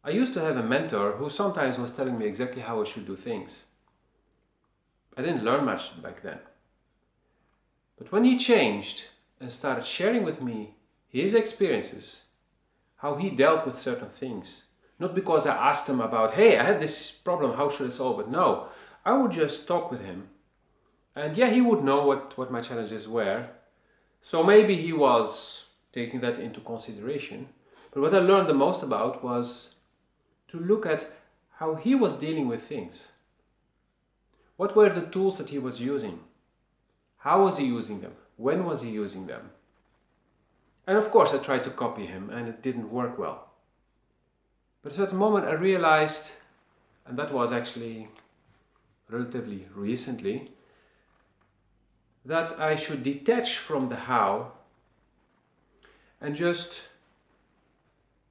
I used to have a mentor who sometimes was telling me exactly how I should do things. I didn't learn much back then. But when he changed and started sharing with me his experiences, how he dealt with certain things, not because I asked him about, hey, I have this problem, how should I solve it? No, I would just talk with him. And yeah, he would know what my challenges were. So maybe he was taking that into consideration. But what I learned the most about was to look at how he was dealing with things. What were the tools that he was using? How was he using them? When was he using them? And of course I tried to copy him and it didn't work well. But at a certain moment I realized, and that was actually relatively recently, that I should detach from the how and just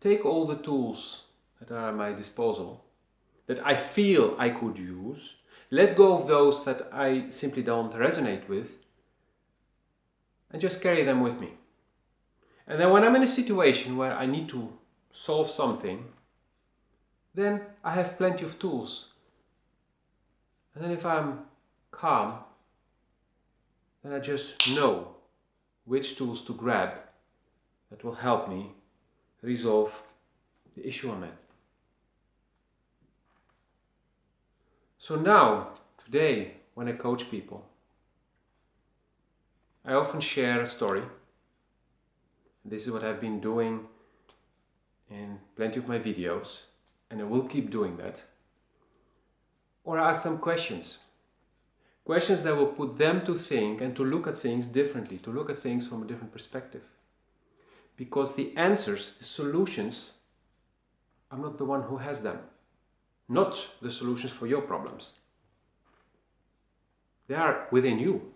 take all the tools that are at my disposal, that I feel I could use, let go of those that I simply don't resonate with, and just carry them with me. And then when I'm in a situation where I need to solve something, then I have plenty of tools. And then if I'm calm, then I just know which tools to grab that will help me resolve the issue I'm at. So now, today, when I coach people, I often share a story. This is what I've been doing in plenty of my videos, and I will keep doing that. Or I ask them questions. Questions that will put them to think and to look at things differently, to look at things from a different perspective. Because the answers, the solutions, I'm not the one who has them. Not the solutions for your problems. They are within you.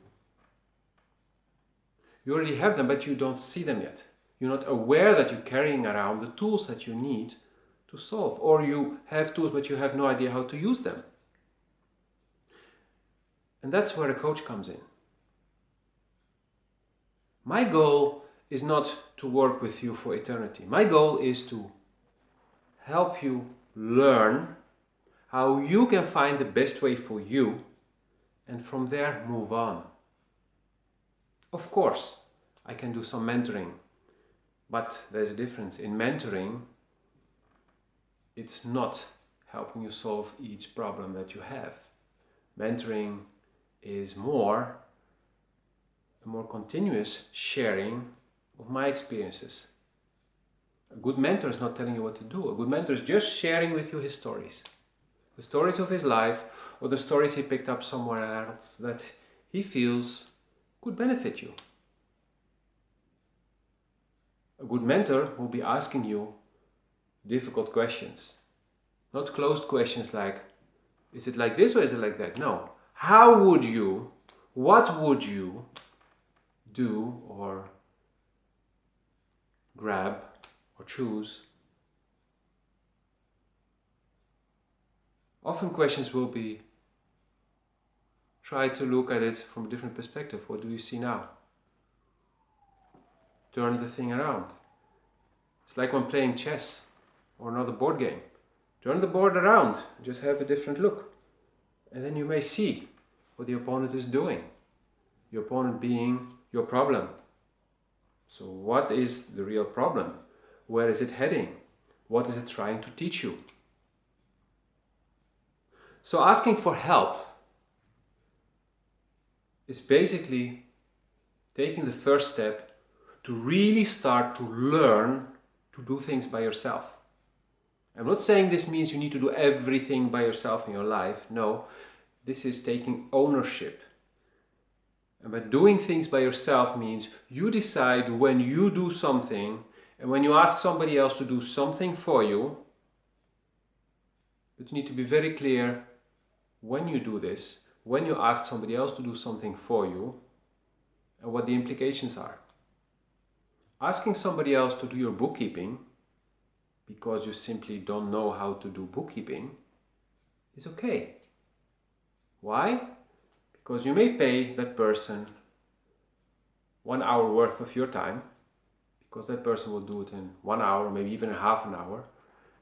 You already have them, but you don't see them yet. You're not aware that you're carrying around the tools that you need to solve. Or you have tools, but you have no idea how to use them. And that's where a coach comes in. My goal is not to work with you for eternity. My goal is to help you learn how you can find the best way for you, and from there move on. Of course, I can do some mentoring, but there's a difference. In mentoring, it's not helping you solve each problem that you have. Mentoring is a more continuous sharing of my experiences. A good mentor is not telling you what to do. A good mentor is just sharing with you his stories. The stories of his life, or the stories he picked up somewhere else that he feels could benefit you. A good mentor will be asking you difficult questions. Not closed questions like, is it like this or is it like that? No. How would you, what would you do or grab or choose? Often questions will be, try to look at it from a different perspective. What do you see now? Turn the thing around. It's like when playing chess or another board game. Turn the board around, just have a different look. And then you may see what the opponent is doing. Your opponent being your problem. So what is the real problem? Where is it heading? What is it trying to teach you? So asking for help is basically taking the first step to really start to learn to do things by yourself. I'm not saying this means you need to do everything by yourself in your life. No, this is taking ownership. And by doing things by yourself means you decide when you do something, and when you ask somebody else to do something for you, but you need to be very clear when you do this, when you ask somebody else to do something for you, and what the implications are. Asking somebody else to do your bookkeeping because you simply don't know how to do bookkeeping is okay. Why? Because you may pay that person 1 hour worth of your time, because that person will do it in 1 hour, maybe even a half an hour,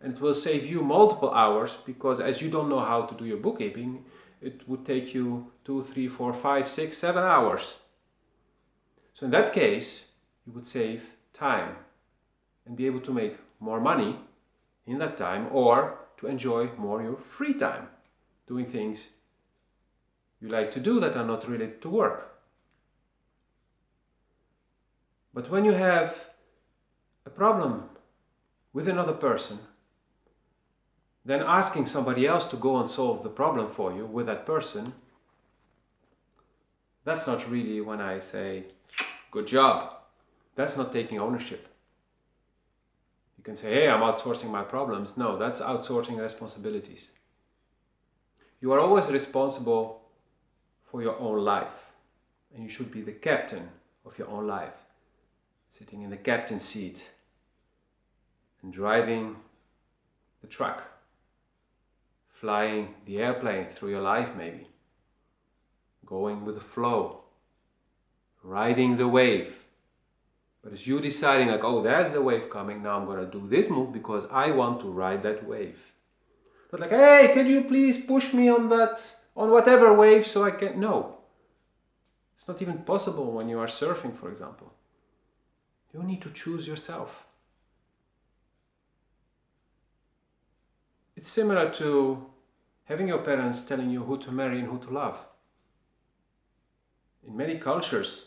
and it will save you multiple hours, because as you don't know how to do your bookkeeping, it would take you 2, 3, 4, 5, 6, 7 hours. So in that case, you would save time and be able to make more money in that time, or to enjoy more your free time, doing things you like to do that are not related to work. But when you have a problem with another person, then asking somebody else to go and solve the problem for you with that person, that's not really when I say, good job. That's not taking ownership. You can say, hey, I'm outsourcing my problems. No, that's outsourcing responsibilities. You are always responsible for your own life, and you should be the captain of your own life, sitting in the captain's seat and driving the truck, flying the airplane through your life, maybe going with the flow, riding the wave. But it's you deciding, like, oh, there's the wave coming, now I'm going to do this move because I want to ride that wave. Not like, hey, could you please push me on that, on whatever wave so I can... No. It's not even possible when you are surfing, for example. You need to choose yourself. It's similar to having your parents telling you who to marry and who to love. In many cultures,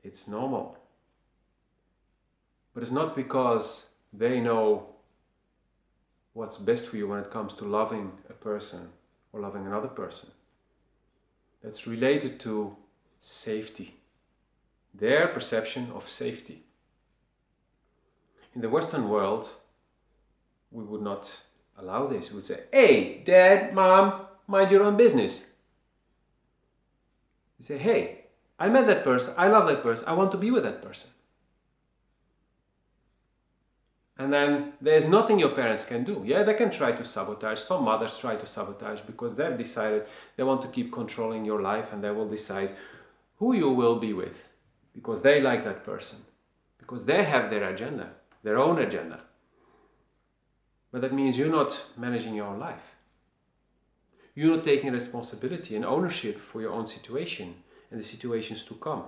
it's normal. But it's not because they know what's best for you when it comes to loving a person or loving another person. That's related to safety, their perception of safety. In the Western world, we would not allow this. We would say, hey, Dad, Mom, mind your own business. You say, hey, I met that person, I love that person, I want to be with that person. And then there's nothing your parents can do. Yeah, they can try to sabotage. Some mothers try to sabotage because they've decided they want to keep controlling your life, and they will decide who you will be with because they like that person, because they have their agenda, their own agenda. But that means you're not managing your own life. You're not taking responsibility and ownership for your own situation and the situations to come.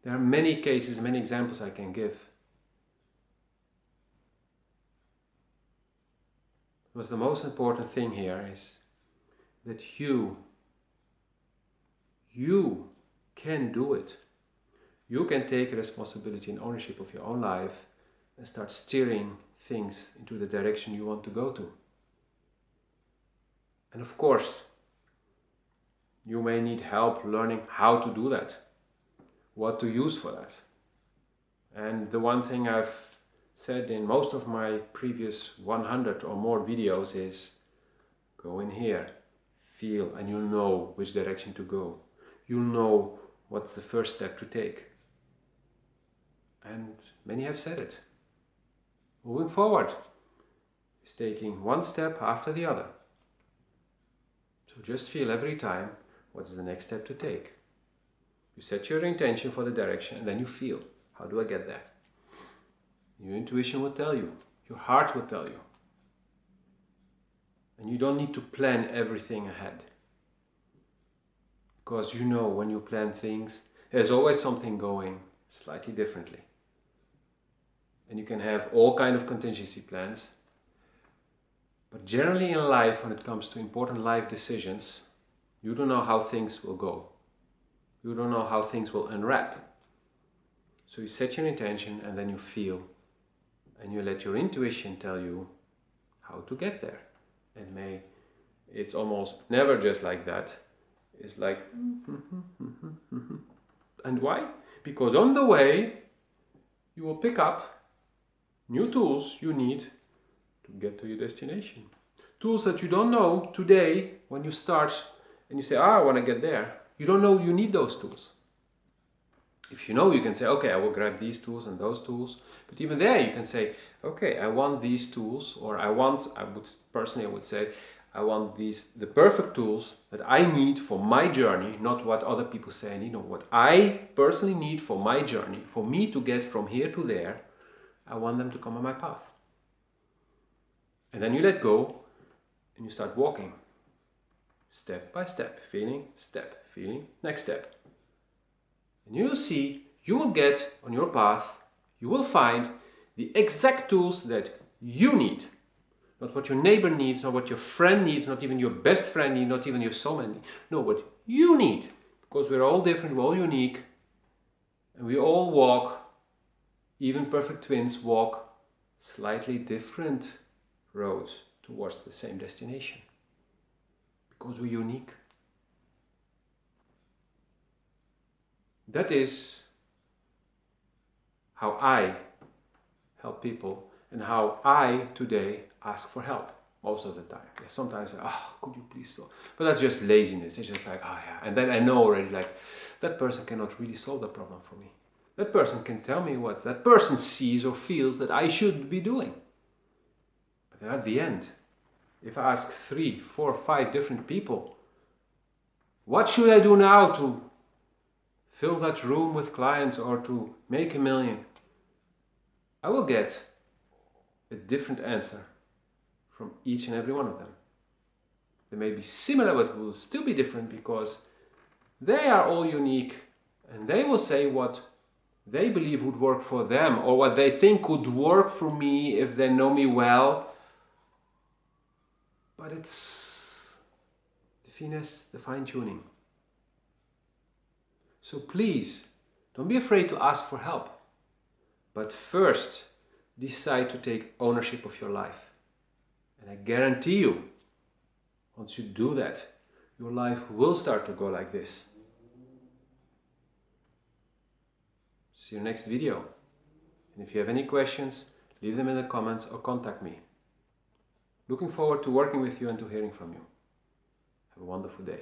There are many cases, many examples I can give. Because the most important thing here is that you can do it. You can take responsibility and ownership of your own life and start steering things into the direction you want to go to. And of course, you may need help learning how to do that, what to use for that. And the one thing I've said in most of my previous 100 or more videos is, go in here, feel, and you'll know which direction to go. You'll know what's the first step to take. And many have said it. Moving forward is taking one step after the other. So just feel every time, what's the next step to take? You set your intention for the direction, and then you feel, how do I get there? Your intuition will tell you, your heart will tell you. And you don't need to plan everything ahead. Because you know when you plan things, there's always something going slightly differently. And you can have all kinds of contingency plans. But generally in life, when it comes to important life decisions, you don't know how things will go. You don't know how things will unwrap. So you set your intention, and then you feel, and you let your intuition tell you how to get there. And it's almost never just like that. It's like, and why? Because on the way, you will pick up new tools you need to get to your destination. Tools that you don't know today when you start and you say, I want to get there. You don't know you need those tools. If you know, you can say, okay, I will grab these tools and those tools. But even there, you can say, okay, I want these tools, or I would say, I want the perfect tools that I need for my journey, not what other people say I need, or what I personally need for my journey, for me to get from here to there. I want them to come on my path. And then you let go and you start walking. Step by step, feeling, next step. And you will see, you will get on your path, you will find the exact tools that you need. Not what your neighbor needs, not what your friend needs, not even your best friend needs, not even your soulmate needs. No, what you need. Because we're all different, we're all unique, and we all walk, even perfect twins walk slightly different roads towards the same destination. Because we're unique. That is how I help people and how I today ask for help most of the time. Yeah, sometimes I say, could you please solve? But that's just laziness. It's just like, yeah. And then I know already, like, that person cannot really solve the problem for me. That person can tell me what that person sees or feels that I should be doing. But then at the end, if I ask 3, 4, 5 different people, what should I do now to fill that room with clients or to make $1 million? I will get a different answer from each and every one of them. They may be similar, but will still be different because they are all unique and they will say what they believe would work for them or what they think would work for me if they know me well. But it's the finesse, the fine-tuning. So please, don't be afraid to ask for help. But first, decide to take ownership of your life. And I guarantee you, once you do that, your life will start to go like this. See you next video. And if you have any questions, leave them in the comments or contact me. Looking forward to working with you and to hearing from you. Have a wonderful day.